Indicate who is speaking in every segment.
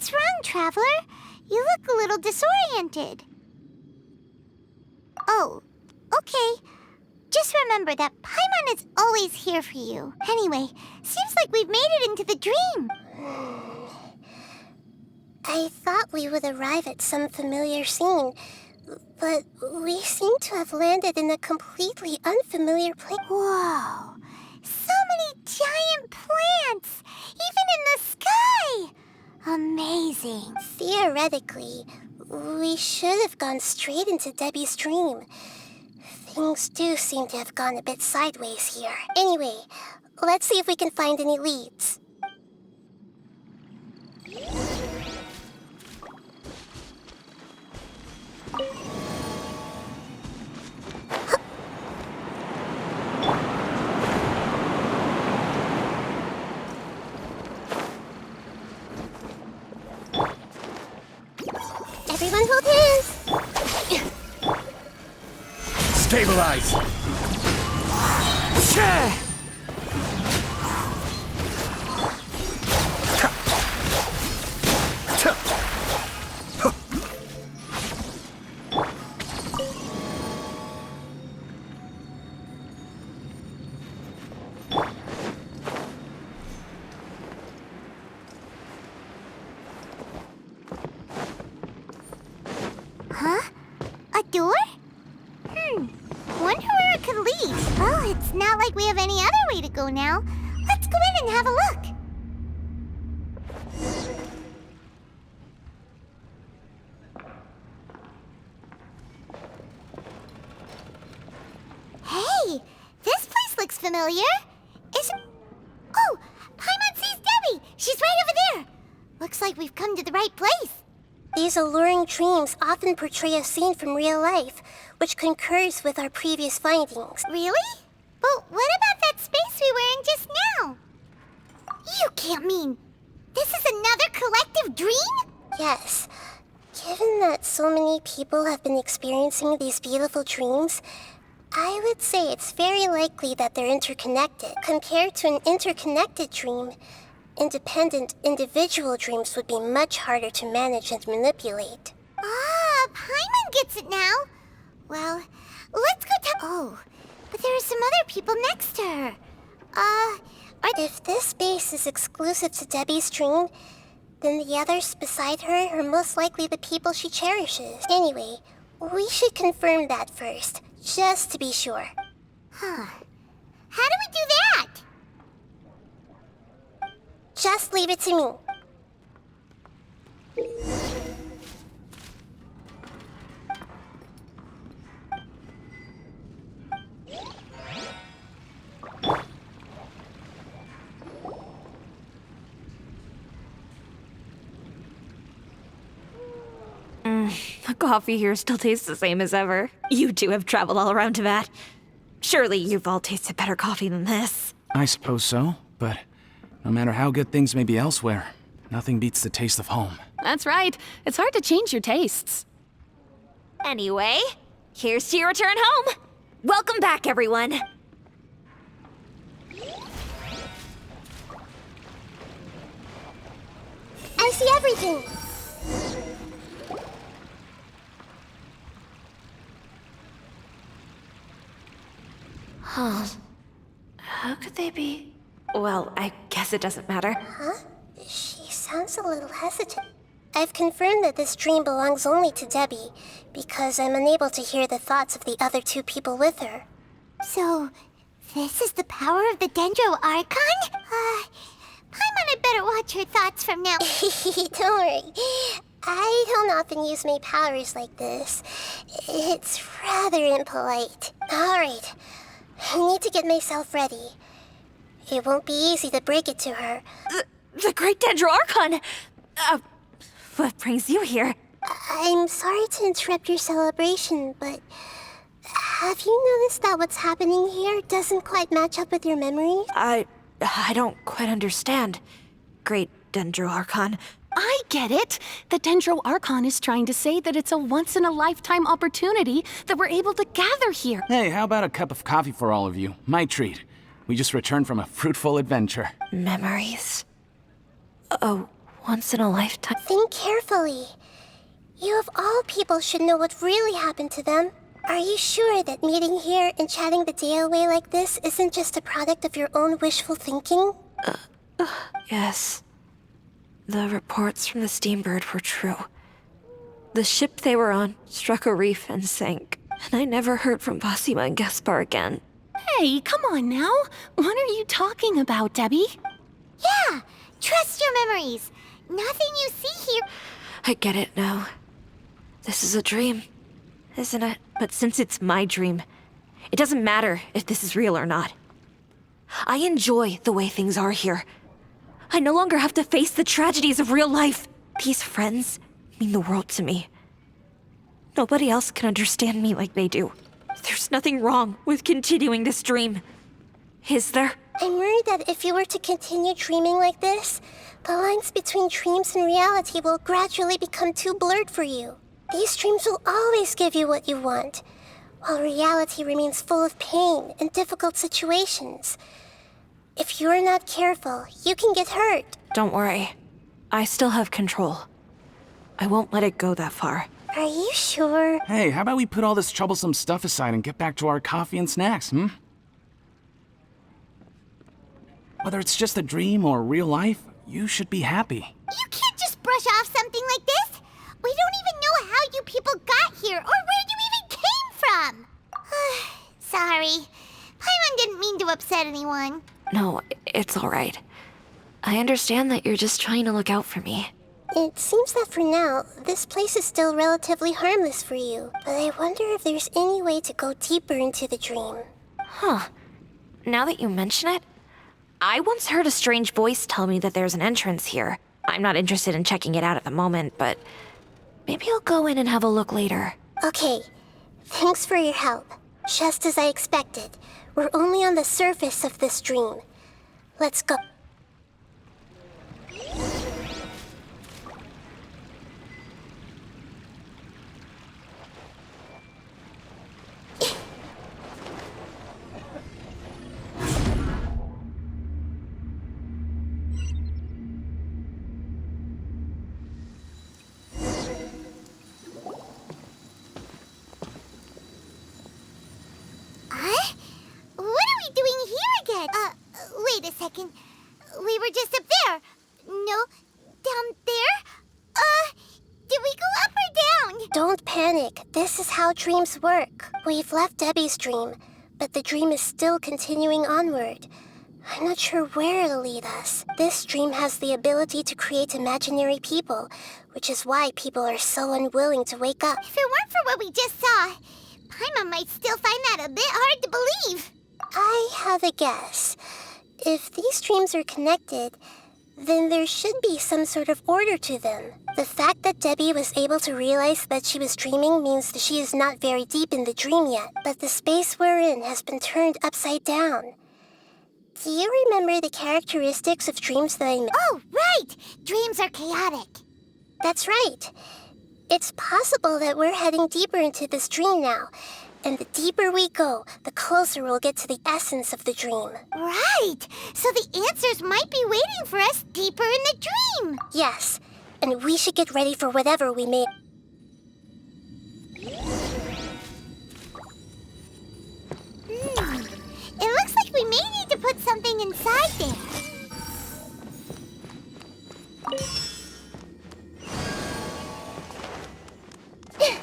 Speaker 1: What's wrong, Traveler? You look a little disoriented. Oh, okay. Just remember that Paimon is always here for you. Anyway, seems like we've made it into the dream.
Speaker 2: I thought we would arrive at some familiar scene, but we seem to have landed in a completely unfamiliar place.
Speaker 1: Whoa! So many giant plants! Even in the sky! Amazing.
Speaker 2: Theoretically, we should have gone straight into Debbie's dream. Things do seem to have gone a bit sideways here. Anyway, let's see if we can find any leads. Everyone hold hands!
Speaker 3: Stabilize!
Speaker 1: Huh? A door? Wonder where it could lead. Well, it's not like we have any other way to go now. Let's go in and have a look. Hey, this place looks familiar. Isn't... Oh, Paimon sees Debbie. She's right over there. Looks like we've come to the right place.
Speaker 2: These alluring dreams often portray a scene from real life, which concurs with our previous findings.
Speaker 1: Really? But what about that space we were in just now? You can't mean... This is another collective dream?
Speaker 2: Yes. Given that so many people have been experiencing these beautiful dreams, I would say it's very likely that they're interconnected. Compared to an interconnected dream, independent individual dreams would be much harder to manage and manipulate.
Speaker 1: Ah, Paimon gets it now. Well, let's go tell... Oh, but there are some other people next to her.
Speaker 2: If this space is exclusive to Debbie's dream, then the others beside her are most likely the people she cherishes. Anyway, we should confirm that first, just to be sure.
Speaker 1: Huh. How do we do that?
Speaker 2: Just leave it to me.
Speaker 4: The coffee here still tastes the same as ever. You two have traveled all around Tibet. Surely you've all tasted better coffee than this.
Speaker 3: I suppose so, but no matter how good things may be elsewhere, nothing beats the taste of home.
Speaker 5: That's right. It's hard to change your tastes.
Speaker 4: Anyway, here's to your return home. Welcome back, everyone.
Speaker 2: I see everything.
Speaker 4: Huh. How could they be? Well, I guess it doesn't matter.
Speaker 2: Huh? She sounds a little hesitant. I've confirmed that this dream belongs only to Debbie, because I'm unable to hear the thoughts of the other two people with her.
Speaker 1: So, this is the power of the Dendro Archon? Paimon had better watch her thoughts from now.
Speaker 2: Don't worry. I don't often use my powers like this. It's rather impolite. Alright. I need to get myself ready. It won't be easy to break it to her.
Speaker 4: The Great Dendro Archon! What brings you here?
Speaker 2: I'm sorry to interrupt your celebration, but have you noticed that what's happening here doesn't quite match up with your memories?
Speaker 4: I don't quite understand. Great Dendro Archon.
Speaker 5: I get it. The Dendro Archon is trying to say that it's a once-in-a-lifetime opportunity that we're able to gather here.
Speaker 3: Hey, how about a cup of coffee for all of you? My treat. We just returned from a fruitful adventure.
Speaker 4: Memories? Oh, Once in a lifetime.
Speaker 2: Think carefully. You of all people should know what really happened to them. Are you sure that meeting here and chatting the day away like this isn't just a product of your own wishful thinking?
Speaker 4: Yes. The reports from the Steambird were true. The ship they were on struck a reef and sank, and I never heard from Basima and Gaspar again.
Speaker 5: Hey, come on now. What are you talking about, Debbie?
Speaker 1: Yeah, trust your memories. Nothing you see here.
Speaker 4: I get it now. This is a dream, isn't it? But since it's my dream, it doesn't matter if this is real or not. I enjoy the way things are here. I no longer have to face the tragedies of real life. These friends mean the world to me. Nobody else can understand me like they do. There's nothing wrong with continuing this dream. Is there?
Speaker 2: I'm worried that if you were to continue dreaming like this, the lines between dreams and reality will gradually become too blurred for you. These dreams will always give you what you want, while reality remains full of pain and difficult situations. If you're not careful, you can get hurt.
Speaker 4: Don't worry. I still have control. I won't let it go that far.
Speaker 2: Are you sure?
Speaker 3: Hey, how about we put all this troublesome stuff aside and get back to our coffee and snacks, hmm? Whether it's just a dream or real life, you should be happy.
Speaker 1: You can't just brush off something like this. We don't even know how you people got here or where you even came from. Sorry. Paimon didn't mean to upset anyone.
Speaker 4: No, it's all right. I understand that you're just trying to look out for me.
Speaker 2: It seems that for now, this place is still relatively harmless for you, but I wonder if there's any way to go deeper into the dream.
Speaker 4: Huh. Now that you mention it, I once heard a strange voice tell me that there's an entrance here. I'm not interested in checking it out at the moment, but maybe I'll go in and have a look later.
Speaker 2: Okay, thanks for your help. Just as I expected, we're only on the surface of this dream. Let's go.
Speaker 1: What are we doing here again? Wait a second. We were just up there. No, down there? Did we go up or down?
Speaker 2: Don't panic. This is how dreams work. We've left Debbie's dream, but the dream is still continuing onward. I'm not sure where it'll lead us. This dream has the ability to create imaginary people, which is why people are so unwilling to wake up.
Speaker 1: If it weren't for what we just saw, Paimon might still find that a bit hard to believe.
Speaker 2: I have a guess. If these dreams are connected, then there should be some sort of order to them. The fact that Debbie was able to realize that she was dreaming means that she is not very deep in the dream yet, but the space we're in has been turned upside down. Do you remember the characteristics of dreams that I mentioned?
Speaker 1: Oh, right! Dreams are chaotic.
Speaker 2: That's right. It's possible that we're heading deeper into this dream now, and the deeper we go, the closer we'll get to the essence of the dream.
Speaker 1: Right! So the answers might be waiting for us deeper in the dream.
Speaker 2: Yes, and we should get ready for whatever we may...
Speaker 1: It looks like we may need to put something inside there.
Speaker 5: Hey!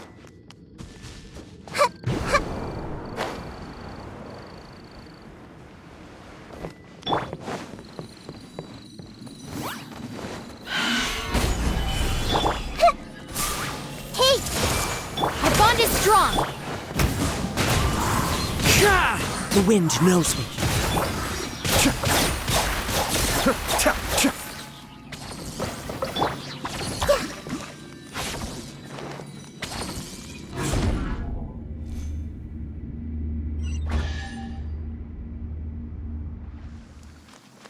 Speaker 5: Our bond is strong!
Speaker 6: The wind knows me.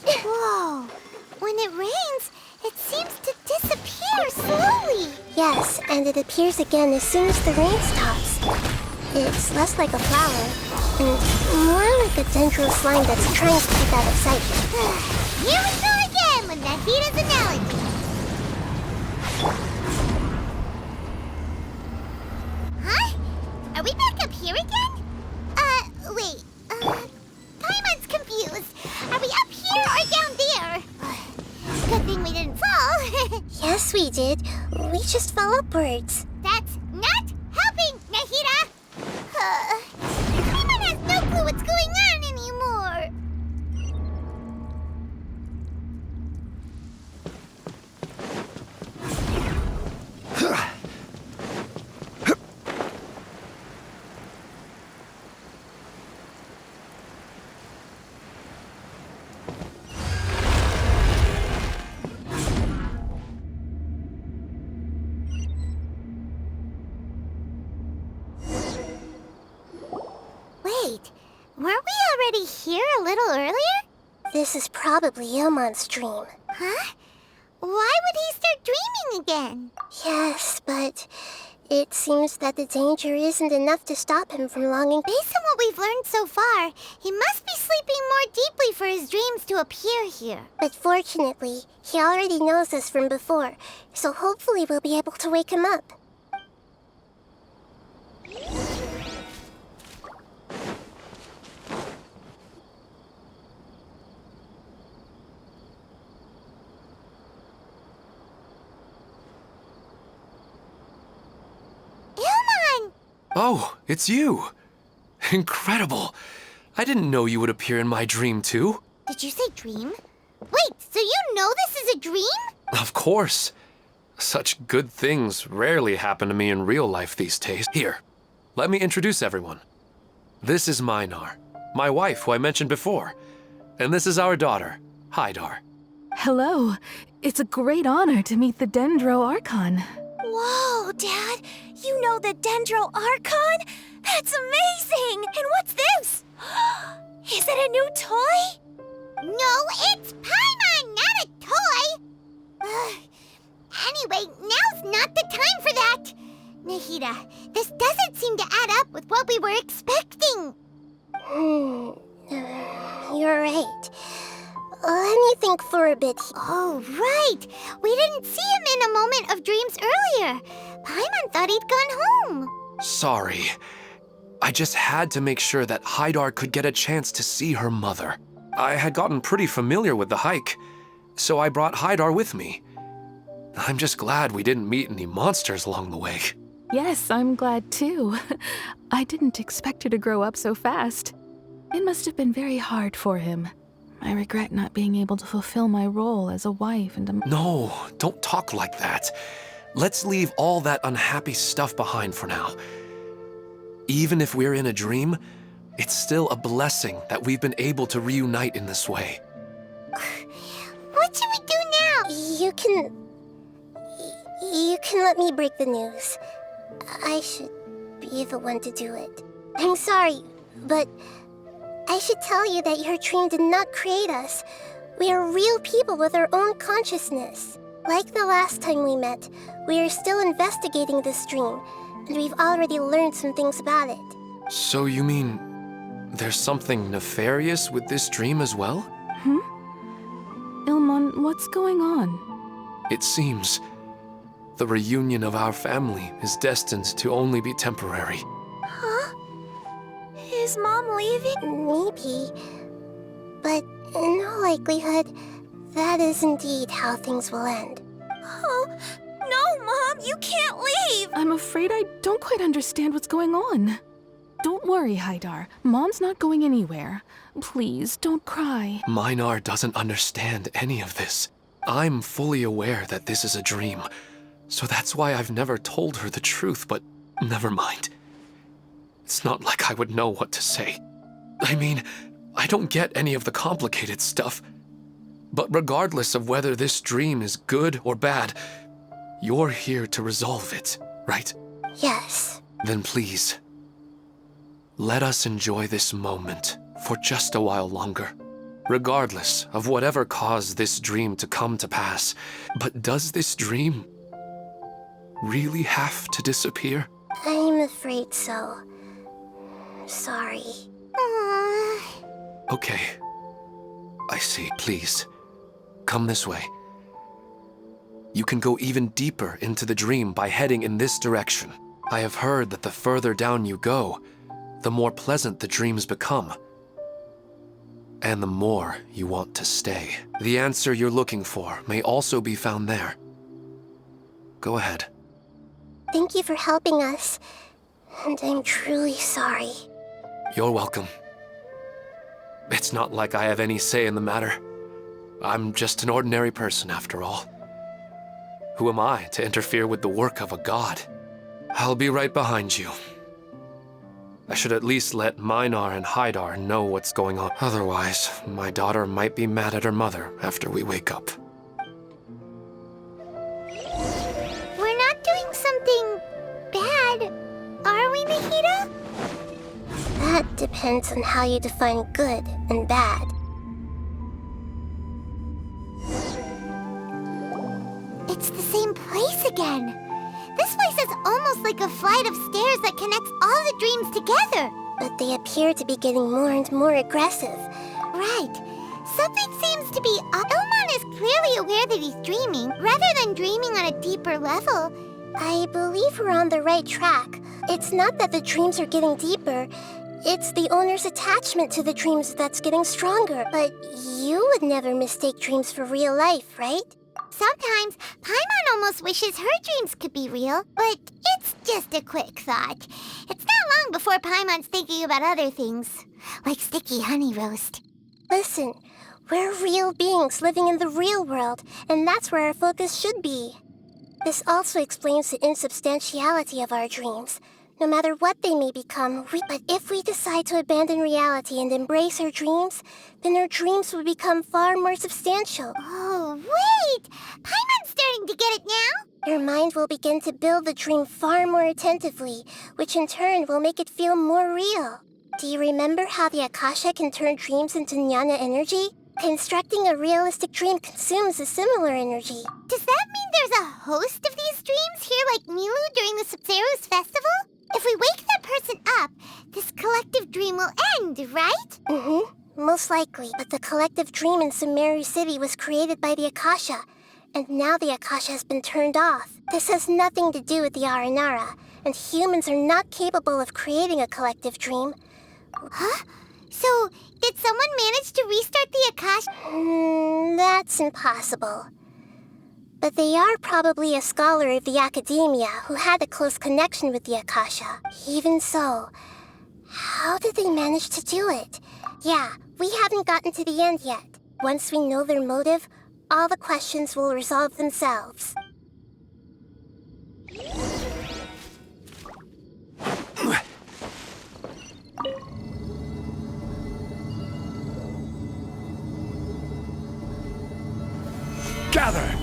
Speaker 1: Whoa! When it rains, it seems to disappear slowly.
Speaker 2: Yes, and it appears again as soon as the rain stops. It's less like a flower, and more like a dendrous line that's trying to keep out of sight.
Speaker 1: Here we go again with Nahida's analogy. Good thing we didn't fall.
Speaker 2: Yes, we did. We just fell upwards.
Speaker 1: That's not helping, Nahida! Paimon has no clue what's going on anymore. Wait, weren't we already here a little earlier?
Speaker 2: This is probably Ilmon's dream.
Speaker 1: Huh? Why would he start dreaming again?
Speaker 2: Yes, but it seems that the danger isn't enough to stop him from longing.
Speaker 1: Based on what we've learned so far, he must be sleeping more deeply for his dreams to appear here.
Speaker 2: But fortunately, he already knows us from before, so hopefully we'll be able to wake him up.
Speaker 1: Ilmon!
Speaker 7: Oh, it's you! Incredible! I didn't know you would appear in my dream, too.
Speaker 1: Did you say dream? Wait, so you know this is a dream?
Speaker 7: Of course. Such good things rarely happen to me in real life these days. Here, let me introduce everyone. This is Minar, my wife who I mentioned before. And this is our daughter, Hydar.
Speaker 5: Hello. It's a great honor to meet the Dendro Archon.
Speaker 4: Whoa, Dad! You know the Dendro Archon? That's amazing! And what's this? Is it a new toy?
Speaker 1: No, it's Paimon, not a toy! Anyway, now's not the time for that! Nahida, this doesn't seem to add up with what we were expecting.
Speaker 2: You're right. Let me think for a bit.
Speaker 1: Oh, right! We didn't see him in a moment of dreams earlier. Paimon thought he'd gone home.
Speaker 7: Sorry. I just had to make sure that Hydar could get a chance to see her mother. I had gotten pretty familiar with the hike, so I brought Hydar with me. I'm just glad we didn't meet any monsters along the way.
Speaker 5: Yes, I'm glad too. I didn't expect her to grow up so fast. It must have been very hard for him. I regret not being able to fulfill my role as a wife and a...
Speaker 7: No, don't talk like that. Let's leave all that unhappy stuff behind for now. Even if we're in a dream, it's still a blessing that we've been able to reunite in this way.
Speaker 1: What should we do now?
Speaker 2: You can let me break the news. I should be the one to do it. I'm sorry, but I should tell you that your dream did not create us. We are real people with our own consciousness. Like the last time we met, we are still investigating this dream, and we've already learned some things about it.
Speaker 7: So you mean there's something nefarious with this dream as well?
Speaker 5: Ilmon, what's going on?
Speaker 7: It seems the reunion of our family is destined to only be temporary.
Speaker 4: Huh? Is Mom leaving?
Speaker 2: Maybe. But in all likelihood, that is indeed how things will end.
Speaker 4: Oh, no, Mom, you can't leave!
Speaker 5: I'm afraid I don't quite understand what's going on. Don't worry, Hydar. Mom's not going anywhere. Please, don't cry.
Speaker 7: Minar doesn't understand any of this. I'm fully aware that this is a dream, so that's why I've never told her the truth, but never mind. It's not like I would know what to say. I mean, I don't get any of the complicated stuff. But regardless of whether this dream is good or bad, you're here to resolve it, right?
Speaker 2: Yes.
Speaker 7: Then please, let us enjoy this moment for just a while longer. Regardless of whatever caused this dream to come to pass. But does this dream really have to disappear?
Speaker 2: I'm afraid so. Sorry.
Speaker 7: Okay. I see. Please, come this way. You can go even deeper into the dream by heading in this direction. I have heard that the further down you go, the more pleasant the dreams become. and the more you want to stay. The answer you're looking for may also be found there. Go ahead.
Speaker 2: Thank you for helping us, and I'm truly sorry.
Speaker 7: You're welcome. It's not like I have any say in the matter. I'm just an ordinary person, after all. Who am I to interfere with the work of a god? I'll be right behind you. I should at least let Minar and Haidar know what's going on. Otherwise, my daughter might be mad at her mother after we wake up.
Speaker 1: We're not doing something bad, are we, Nahida?
Speaker 2: That depends on how you define good and bad.
Speaker 1: It's the same place again. This place is almost like a flight of stairs that connects all the dreams together.
Speaker 2: But they appear to be getting more and more aggressive.
Speaker 1: Right. Something seems to be up. Ilman is clearly aware that he's dreaming, rather than dreaming on a deeper level.
Speaker 2: I believe we're on the right track. It's not that the dreams are getting deeper. It's the owner's attachment to the dreams that's getting stronger. But you would never mistake dreams for real life, right?
Speaker 1: Sometimes, Paimon almost wishes her dreams could be real, but it's just a quick thought. It's not long before Paimon's thinking about other things, like sticky honey roast.
Speaker 2: Listen, we're real beings living in the real world, and that's where our focus should be. This also explains the insubstantiality of our dreams. No matter what they may become, but if we decide to abandon reality and embrace our dreams, then our dreams will become far more substantial.
Speaker 1: Oh, wait! Paimon's starting to get it now?
Speaker 2: Your mind will begin to build the dream far more attentively, which in turn will make it feel more real. Do you remember how the Akasha can turn dreams into jnana energy? Constructing a realistic dream consumes a similar energy.
Speaker 1: Does that mean there's a host of these dreams here like Milu during the Subzerus festival? If we wake that person up, this collective dream will end, right?
Speaker 2: Mm-hmm. Most likely. But the collective dream in Sumeru City was created by the Akasha, and now the Akasha has been turned off. This has nothing to do with the Aranara, and humans are not capable of creating a collective dream.
Speaker 1: Huh? So, did someone manage to restart the Akasha?
Speaker 2: That's impossible. But they are probably a scholar of the academia who had a close connection with the Akasha. Even so, how did they manage to do it? Yeah, we haven't gotten to the end yet. Once we know their motive, all the questions will resolve themselves.
Speaker 6: Gather!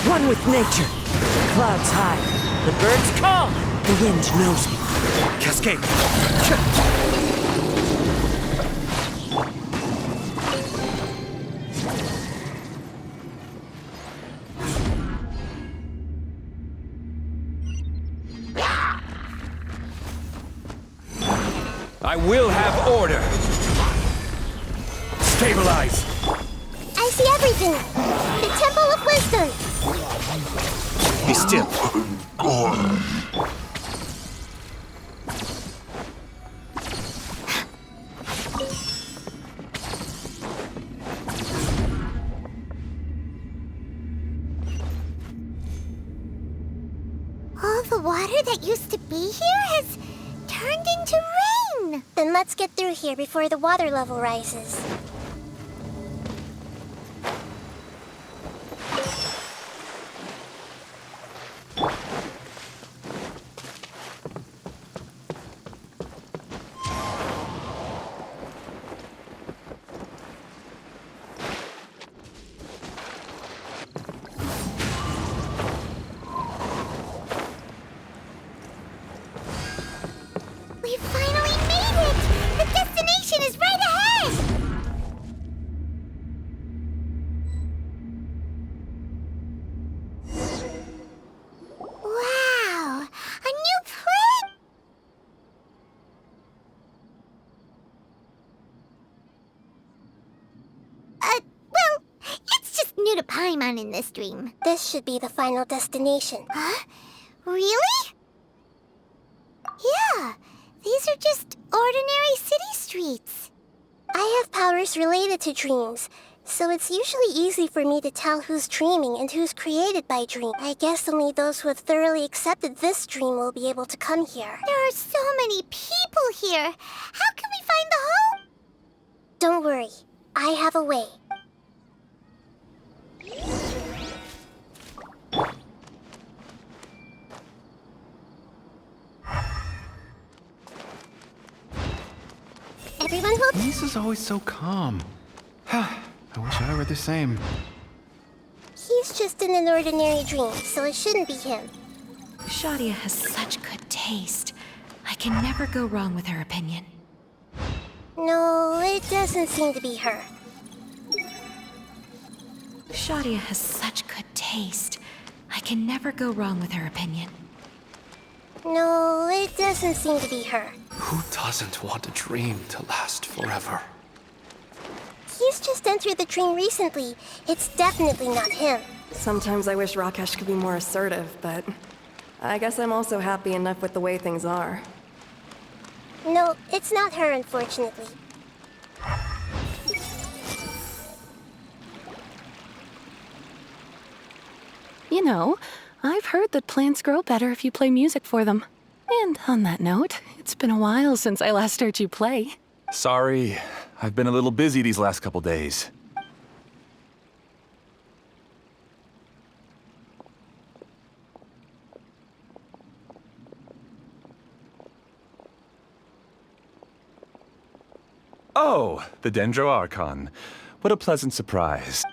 Speaker 6: One with nature. The clouds high. The birds call. The wind knows me. Cascade. I will have order. Stabilize.
Speaker 2: I see everything. The Temple of Wisdom.
Speaker 6: Be still.
Speaker 1: All the water that used to be here has turned into rain.
Speaker 2: Then let's get through here before the water level rises.
Speaker 1: We finally made it! The destination is right ahead! new to Paimon in this dream.
Speaker 2: This should be the final destination.
Speaker 1: Huh? Really? Yeah, these are just ordinary city streets.
Speaker 2: I have powers related to dreams, so it's usually easy for me to tell who's dreaming and who's created by dream. I guess only those who have thoroughly accepted this dream will be able to come here.
Speaker 1: There are so many people here. How can we find the home?
Speaker 2: Don't worry, I have a way. Everyone hold.
Speaker 3: Lisa's always so calm. I wish I were the same.
Speaker 2: He's just in an ordinary dream, so it shouldn't be him.
Speaker 4: Shadia has such good taste. I can never go wrong with her opinion.
Speaker 2: No, it doesn't seem to be her.
Speaker 4: Shadia has such good taste. I can never go wrong with her opinion.
Speaker 2: No, it doesn't seem to be her.
Speaker 7: Who doesn't want a dream to last forever?
Speaker 2: He's just entered the dream recently. It's definitely not him.
Speaker 8: Sometimes I wish Rakesh could be more assertive, but I guess I'm also happy enough with the way things are.
Speaker 2: No, it's not her, unfortunately.
Speaker 5: You know, I've heard that plants grow better if you play music for them. And on that note, it's been a while since I last heard you play.
Speaker 3: Sorry, I've been a little busy these last couple days. Oh, the Dendro Archon. What a pleasant surprise.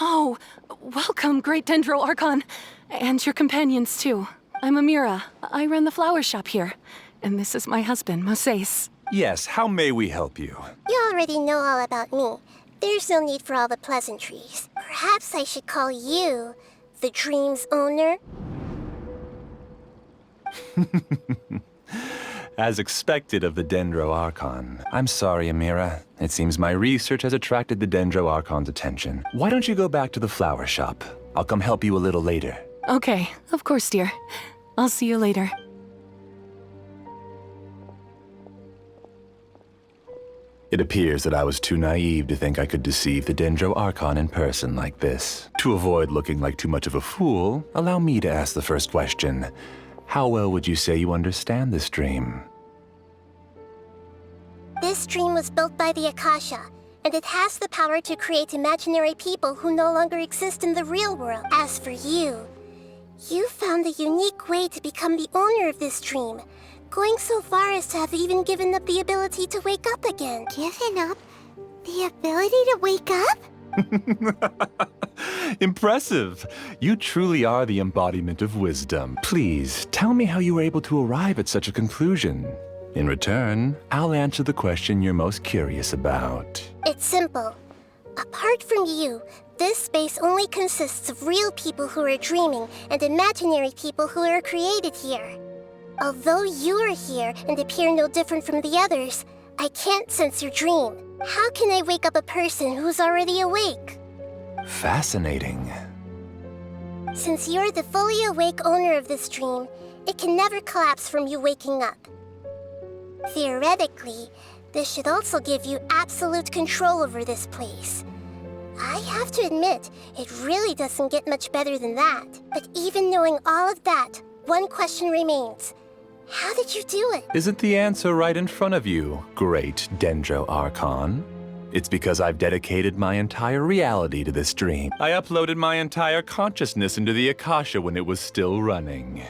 Speaker 5: Oh, welcome, Great Dendro Archon. And your companions, too. I'm Amira. I run the flower shop here. And this is my husband, Moses.
Speaker 3: Yes, how may we help you?
Speaker 2: You already know all about me. There's no need for all the pleasantries. Perhaps I should call you the dream's owner?
Speaker 3: As expected of the Dendro Archon. I'm sorry, Amira. It seems my research has attracted the Dendro Archon's attention. Why don't you go back to the flower shop? I'll come help you a little later.
Speaker 5: Okay, of course, dear. I'll see you later.
Speaker 3: It appears that I was too naive to think I could deceive the Dendro Archon in person like this. To avoid looking like too much of a fool, allow me to ask the first question. How well would you say you understand this dream?
Speaker 2: This dream was built by the Akasha, and it has the power to create imaginary people who no longer exist in the real world. As for you, you found a unique way to become the owner of this dream, going so far as to have even given up the ability to wake up again.
Speaker 1: Given up the ability to wake up?
Speaker 3: Impressive! You truly are the embodiment of wisdom. Please, tell me how you were able to arrive at such a conclusion. In return, I'll answer the question you're most curious about.
Speaker 2: It's simple. Apart from you, this space only consists of real people who are dreaming and imaginary people who are created here. Although you are here and appear no different from the others, I can't sense your dream. How can I wake up a person who's already awake?
Speaker 3: Fascinating.
Speaker 2: Since you're the fully awake owner of this dream, it can never collapse from you waking up. Theoretically, this should also give you absolute control over this place. I have to admit, it really doesn't get much better than that. But even knowing all of that, one question remains. How did you do it?
Speaker 3: Isn't the answer right in front of you, great Dendro Archon? It's because I've dedicated my entire reality to this dream. I uploaded my entire consciousness into the Akasha when it was still running.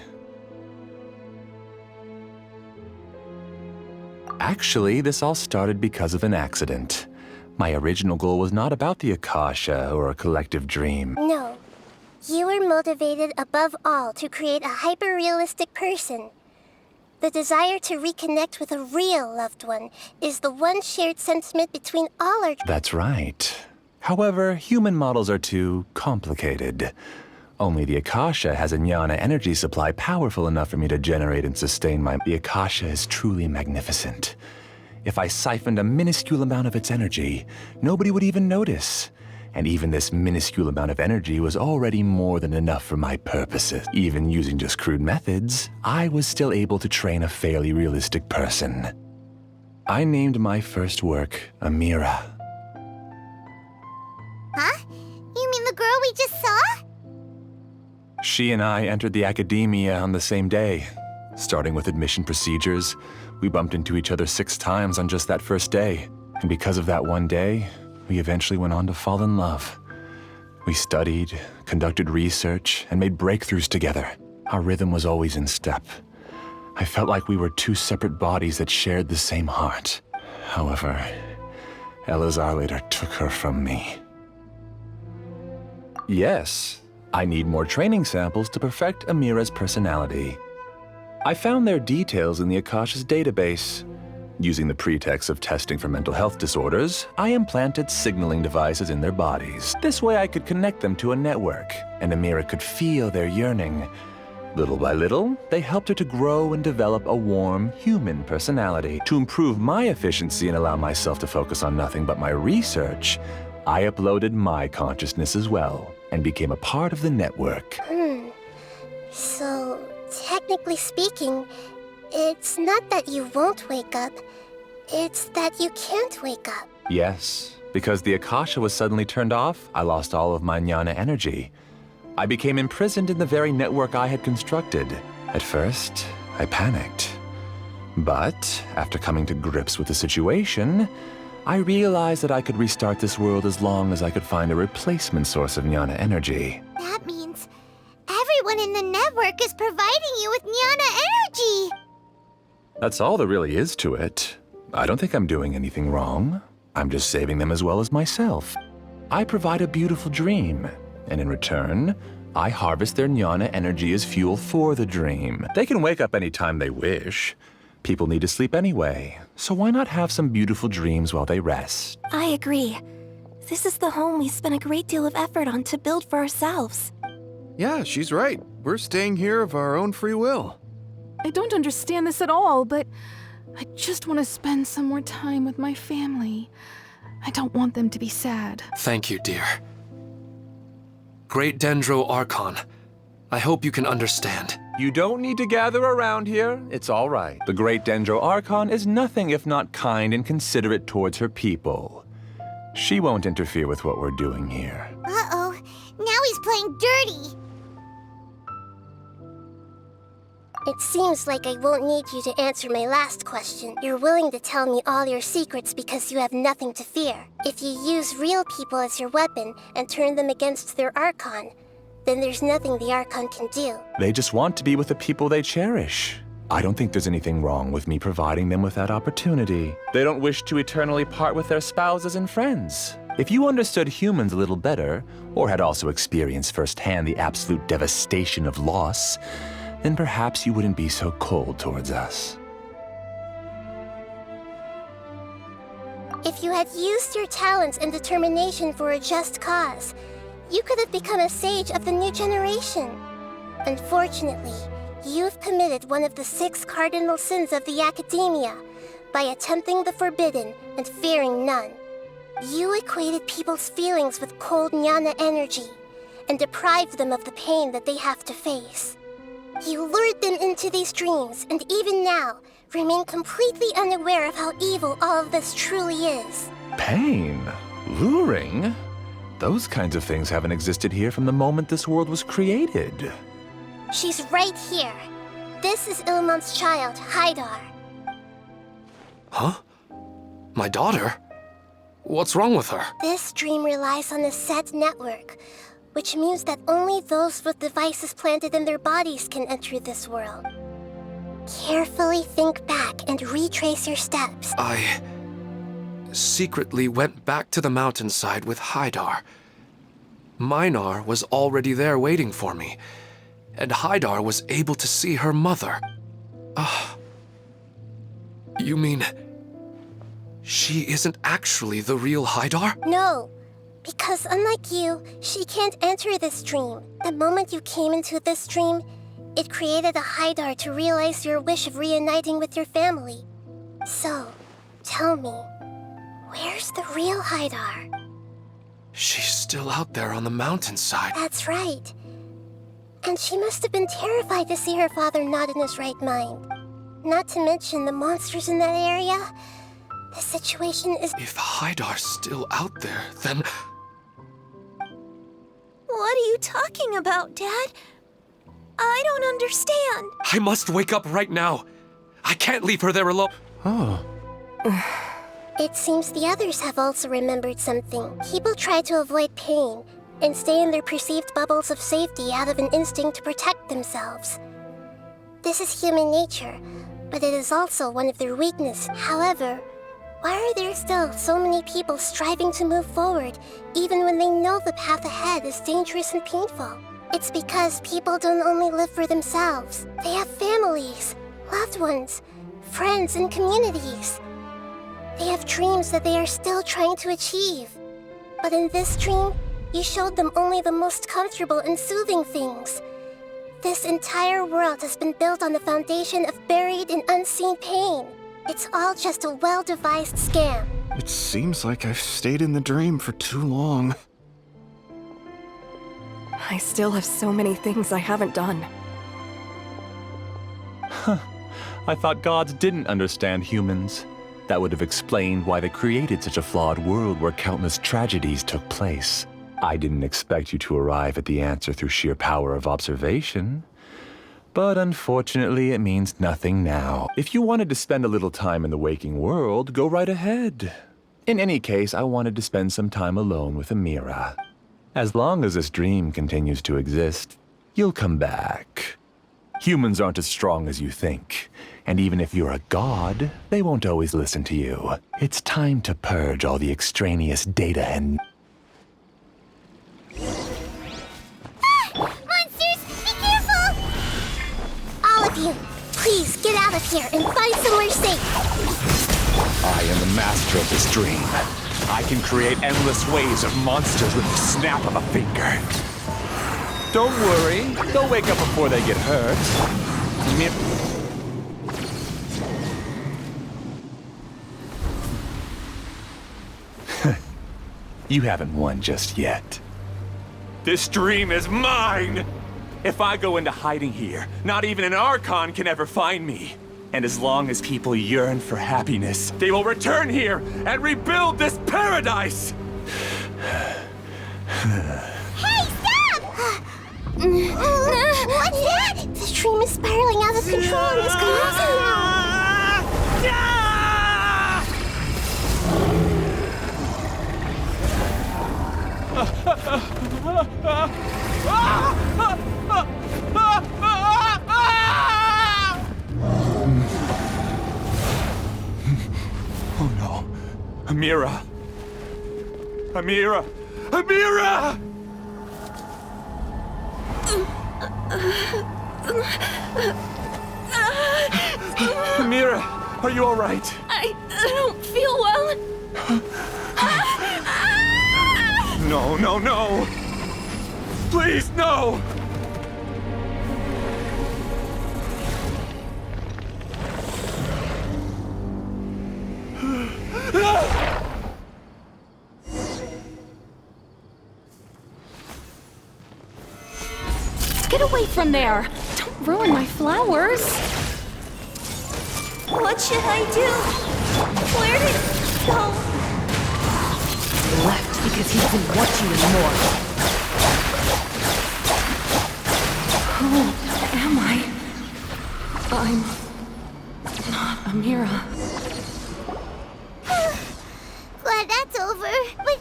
Speaker 3: Actually, this all started because of an accident. My original goal was not about the Akasha or a collective dream.
Speaker 2: No. You were motivated above all to create a hyper-realistic person. The desire to reconnect with a real loved one is the one shared sentiment between all our...
Speaker 3: That's right. However, human models are too complicated. Only the Akasha has a jnana energy supply powerful enough for me to generate and sustain my... The Akasha is truly magnificent. If I siphoned a minuscule amount of its energy, nobody would even notice. And even this minuscule amount of energy was already more than enough for my purposes. Even using just crude methods, I was still able to train a fairly realistic person. I named my first work Amira.
Speaker 1: Huh? You mean the girl we just saw?
Speaker 3: She and I entered the academia on the same day. Starting with admission procedures, we bumped into each other 6 times on just that first day. And because of that one day, we eventually went on to fall in love. We studied, conducted research, and made breakthroughs together. Our rhythm was always in step. I felt like we were 2 separate bodies that shared the same heart. However, Elazar later took her from me. Yes, I need more training samples to perfect Amira's personality. I found their details in the Akasha's database. Using the pretext of testing for mental health disorders, I implanted signaling devices in their bodies. This way I could connect them to a network, and Amira could feel their yearning. Little by little, they helped her to grow and develop a warm, human personality. To improve my efficiency and allow myself to focus on nothing but my research, I uploaded my consciousness as well, and became a part of the network.
Speaker 2: So, technically speaking, it's not that you won't wake up, it's that you can't wake up.
Speaker 3: Yes, because the Akasha was suddenly turned off, I lost all of my jnana energy. I became imprisoned in the very network I had constructed. At first, I panicked. But after coming to grips with the situation, I realized that I could restart this world as long as I could find a replacement source of jnana energy.
Speaker 1: That means everyone in the network is providing you with jnana energy!
Speaker 3: That's all there really is to it. I don't think I'm doing anything wrong. I'm just saving them as well as myself. I provide a beautiful dream, and in return, I harvest their jnana energy as fuel for the dream. They can wake up anytime they wish. People need to sleep anyway, so why not have some beautiful dreams while they rest?
Speaker 9: I agree. This is the home we spent a great deal of effort on to build for ourselves.
Speaker 10: Yeah, she's right. We're staying here of our own free will.
Speaker 5: I don't understand this at all, but I just want to spend some more time with my family. I don't want them to be sad.
Speaker 7: Thank you, dear. Great Dendro Archon, I hope you can understand.
Speaker 3: You don't need to gather around here. It's all right. The Great Dendro Archon is nothing if not kind and considerate towards her people. She won't interfere with what we're doing here.
Speaker 1: Uh-oh, now he's playing dirty!
Speaker 2: It seems like I won't need you to answer my last question. You're willing to tell me all your secrets because you have nothing to fear. If you use real people as your weapon and turn them against their Archon, then there's nothing the Archon can do.
Speaker 3: They just want to be with the people they cherish. I don't think there's anything wrong with me providing them with that opportunity. They don't wish to eternally part with their spouses and friends. If you understood humans a little better, or had also experienced firsthand the absolute devastation of loss, then perhaps you wouldn't be so cold towards us.
Speaker 2: If you had used your talents and determination for a just cause, you could have become a sage of the new generation. Unfortunately, you've committed one of the 6 cardinal sins of the Academia by attempting the forbidden and fearing none. You equated people's feelings with cold jnana energy and deprived them of the pain that they have to face. You lured them into these dreams, and even now, remain completely unaware of how evil all of this truly is.
Speaker 3: Pain? Luring? Those kinds of things haven't existed here from the moment this world was created.
Speaker 2: She's right here. This is Ilmon's child, Haidar.
Speaker 7: Huh? My daughter? What's wrong with her?
Speaker 2: This dream relies on a set network, which means that only those with devices planted in their bodies can enter this world. Carefully think back and retrace your steps.
Speaker 7: I secretly went back to the mountainside with Haidar. Minar was already there waiting for me, and Haidar was able to see her mother. You mean she isn't actually the real Haidar?
Speaker 2: No, because unlike you, she can't enter this dream. The moment you came into this dream, it created a Haidar to realize your wish of reuniting with your family. So, tell me, where's the real Haidar?
Speaker 7: She's still out there on the mountainside.
Speaker 2: That's right. And she must have been terrified to see her father not in his right mind. Not to mention the monsters in that area. The situation is...
Speaker 7: If Hydar's still out there, then...
Speaker 9: What are you talking about, Dad? I don't understand.
Speaker 7: I must wake up right now. I can't leave her there alone.
Speaker 10: Oh.
Speaker 2: It seems the others have also remembered something. People try to avoid pain and stay in their perceived bubbles of safety out of an instinct to protect themselves. This is human nature, but it is also one of their weaknesses. However, why are there still so many people striving to move forward, even when they know the path ahead is dangerous and painful? It's because people don't only live for themselves. They have families, loved ones, friends, and communities. They have dreams that they are still trying to achieve. But in this dream, you showed them only the most comfortable and soothing things. This entire world has been built on the foundation of buried and unseen pain. It's all just a well-devised scam.
Speaker 10: It seems like I've stayed in the dream for too long.
Speaker 8: I still have so many things I haven't done.
Speaker 3: I thought gods didn't understand humans. That would have explained why they created such a flawed world where countless tragedies took place. I didn't expect you to arrive at the answer through sheer power of observation. But unfortunately, it means nothing now. If you wanted to spend a little time in the waking world, go right ahead. In any case, I wanted to spend some time alone with Amira. As long as this dream continues to exist, you'll come back. Humans aren't as strong as you think. And even if you're a god, they won't always listen to you. It's time to purge all the extraneous data and...
Speaker 1: Monsters, be careful!
Speaker 2: All of you, please get out of here and find somewhere safe.
Speaker 3: I am the master of this dream. I can create endless waves of monsters with the snap of a finger. Don't worry, they'll wake up before they get hurt. You haven't won just yet. This dream is mine! If I go into hiding here, not even an Archon can ever find me. And as long as people yearn for happiness, they will return here and rebuild this paradise!
Speaker 1: Hey, stop! What's that?
Speaker 2: The dream is spiraling out of control. It's collapsing.
Speaker 3: Oh no. Amira! Amira! Amira! Amira, are you all right?
Speaker 9: I don't feel well.
Speaker 3: No, no, no! Please, no!
Speaker 5: Get away from there! Don't ruin my flowers!
Speaker 9: What should I do? Where did he go?
Speaker 4: Left because he doesn't want you anymore.
Speaker 5: Who am I? I'm not Amira.
Speaker 1: Glad that's over. But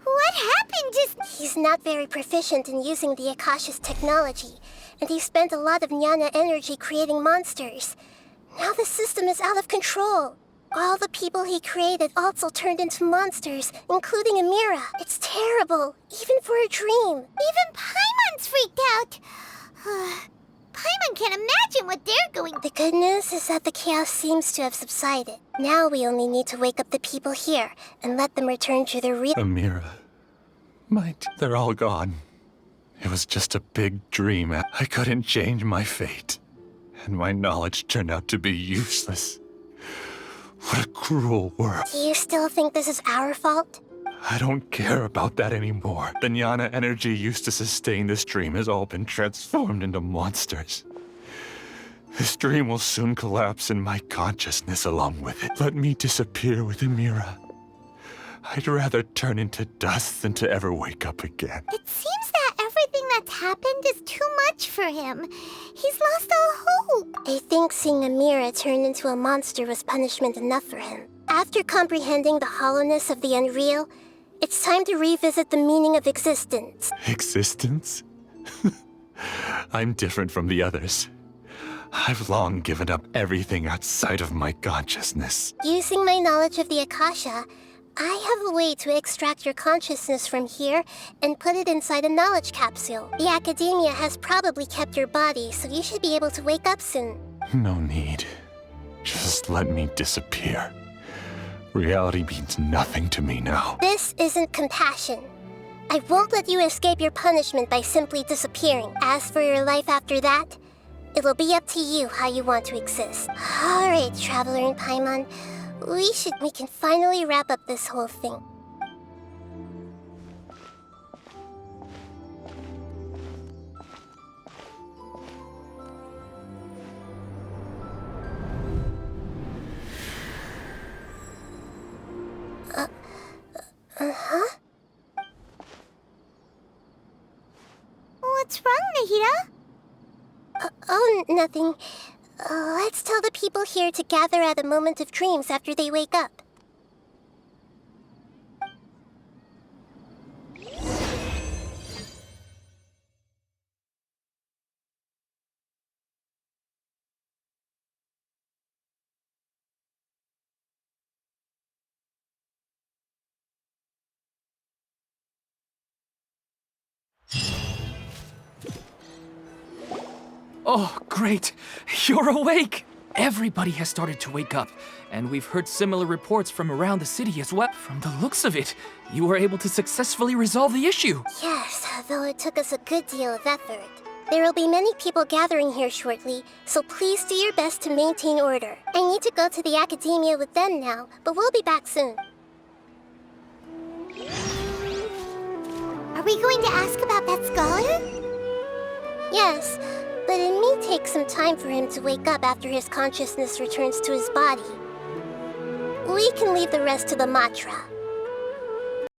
Speaker 1: what happened just...
Speaker 2: He's not very proficient in using the Akasha's technology, and he spent a lot of Jnana energy creating monsters. Now the system is out of control. All the people he created also turned into monsters, including Amira. It's terrible, even for a dream.
Speaker 1: Even Paimon's freaked out. Paimon can't imagine what they're going through.
Speaker 2: The good news is that the chaos seems to have subsided. Now we only need to wake up the people here and let them return to their real...
Speaker 3: Amira. They're all gone. It was just a big dream. I couldn't change my fate. And my knowledge turned out to be useless. What a cruel world.
Speaker 2: Do you still think this is our fault?
Speaker 3: I don't care about that anymore. The jnana energy used to sustain this dream has all been transformed into monsters. This dream will soon collapse and my consciousness along with it. Let me disappear with Amira. I'd rather turn into dust than to ever wake up again.
Speaker 1: It seems that everything that's happened is too much for him. He's lost all hope.
Speaker 2: I think seeing Amira turn into a monster was punishment enough for him. After comprehending the hollowness of the unreal, it's time to revisit the meaning of existence.
Speaker 3: Existence? I'm different from the others. I've long given up everything outside of my consciousness.
Speaker 2: Using my knowledge of the Akasha, I have a way to extract your consciousness from here and put it inside a knowledge capsule. The Academia has probably kept your body, so you should be able to wake up soon.
Speaker 3: No need. Just let me disappear. Reality means nothing to me now.
Speaker 2: This isn't compassion. I won't let you escape your punishment by simply disappearing. As for your life after that, it'll be up to you how you want to exist. Alright, Traveler in Paimon. We can finally wrap up this whole thing.
Speaker 1: What's wrong, Nahida?
Speaker 2: Oh, nothing. Let's tell the people here to gather at a moment of dreams after they wake up.
Speaker 11: Oh, great! You're awake! Everybody has started to wake up, and we've heard similar reports from around the city as well. From the looks of it, you were able to successfully resolve the issue.
Speaker 2: Yes, though it took us a good deal of effort. There will be many people gathering here shortly, so please do your best to maintain order. I need to go to the Academia with them now, but we'll be back soon.
Speaker 1: Are we going to ask about that scholar?
Speaker 2: Yes, but it may take some time for him to wake up after his consciousness returns to his body. We can leave the rest to the Matra.